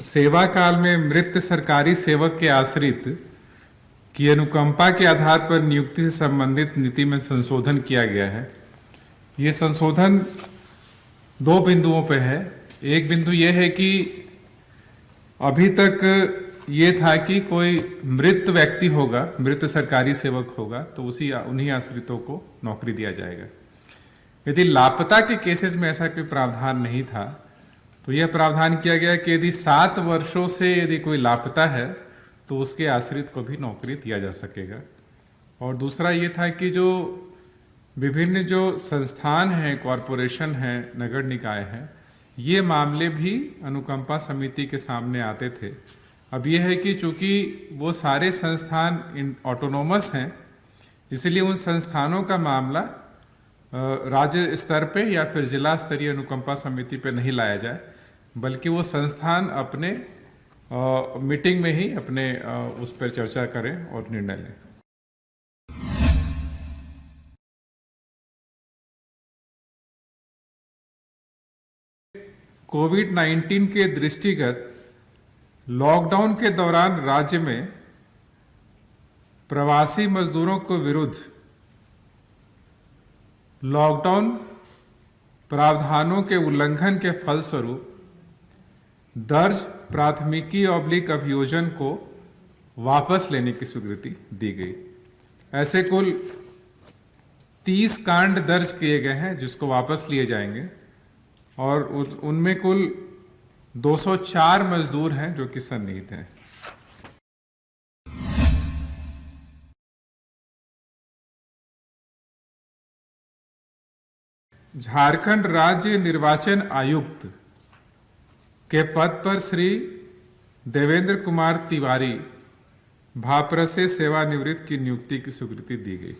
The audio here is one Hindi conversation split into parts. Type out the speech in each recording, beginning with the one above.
सेवा काल में मृत सरकारी सेवक के आश्रित की अनुकंपा के आधार पर नियुक्ति से संबंधित नीति में संशोधन किया गया है। ये संशोधन दो बिंदुओं पे है। एक बिंदु ये है कि अभी तक ये था कि कोई मृत व्यक्ति होगा, मृत सरकारी सेवक होगा तो उन्हीं आश्रितों को नौकरी दिया जाएगा। यदि लापता के केसेस में ऐसा कोई प्रावधान नहीं था तो यह प्रावधान किया गया कि यदि 7 वर्षों से यदि कोई लापता है तो उसके आश्रित को भी नौकरी दिया जा सकेगा। और दूसरा ये था कि जो विभिन्न जो संस्थान हैं, कॉरपोरेशन हैं, नगर निकाय हैं, ये मामले भी अनुकंपा समिति के सामने आते थे। अब यह है कि चूंकि वो सारे संस्थान ऑटोनोमस हैं, इसलिए उन संस्थानों का मामला राज्य स्तर पे या फिर जिला स्तरीय अनुकंपा समिति पे नहीं लाया जाए, बल्कि वो संस्थान अपने मीटिंग में ही अपने उस पर चर्चा करें और निर्णय लें। कोविड-19 के दृष्टिगत लॉकडाउन के दौरान राज्य में प्रवासी मजदूरों के विरुद्ध लॉकडाउन प्रावधानों के उल्लंघन के फलस्वरूप दर्ज प्राथमिकी अभियोजन को वापस लेने की स्वीकृति दी गई। ऐसे कुल 30 कांड दर्ज किए गए हैं जिसको वापस लिए जाएंगे और उनमें कुल 204 मजदूर हैं जो कि सन्निहित हैं। झारखंड राज्य निर्वाचन आयुक्त के पद पर श्री देवेंद्र कुमार तिवारी भापरा से सेवानिवृत्त की नियुक्ति की स्वीकृति दी गई।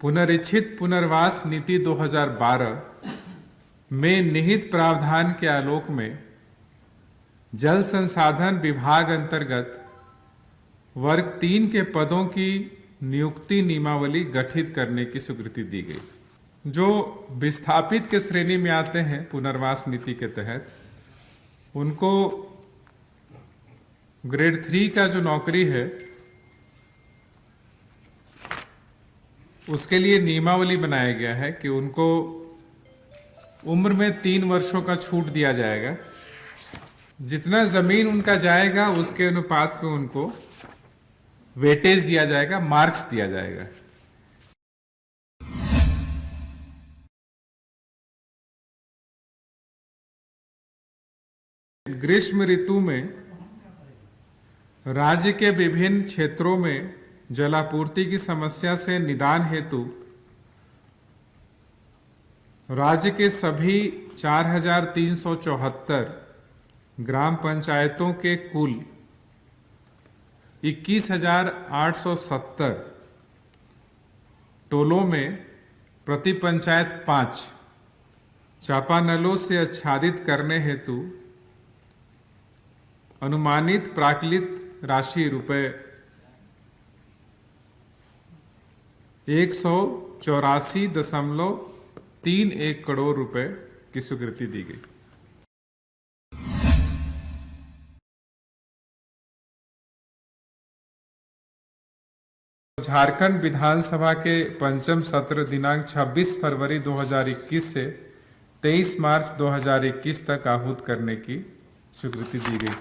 पुनरीक्षित पुनर्वास नीति 2012 में निहित प्रावधान के आलोक में जल संसाधन विभाग अंतर्गत वर्ग 3 के पदों की नियुक्ति नियमावली गठित करने की स्वीकृति दी गई। जो विस्थापित के श्रेणी में आते हैं पुनर्वास नीति के तहत, उनको ग्रेड 3 का जो नौकरी है उसके लिए नियमावली बनाया गया है कि उनको उम्र में 3 वर्षों का छूट दिया जाएगा। जितना जमीन उनका जाएगा उसके अनुपात में उनको वेटेज दिया जाएगा, मार्क्स दिया जाएगा। ग्रीष्म ऋतु में राज्य के विभिन्न क्षेत्रों में जलापूर्ति की समस्या से निदान हेतु राज्य के सभी 4,374 ग्राम पंचायतों के कुल 21,870 टोलों में प्रति पंचायत 5 चापानलों से आच्छादित करने हेतु अनुमानित प्राक्कलित राशि रुपए 184.31 करोड़ रुपए की स्वीकृति दी गई। झारखंड विधानसभा के पंचम सत्र दिनांक 26 फरवरी 2021 से 23 मार्च 2021 तक आहूत करने की स्वीकृति दी गई।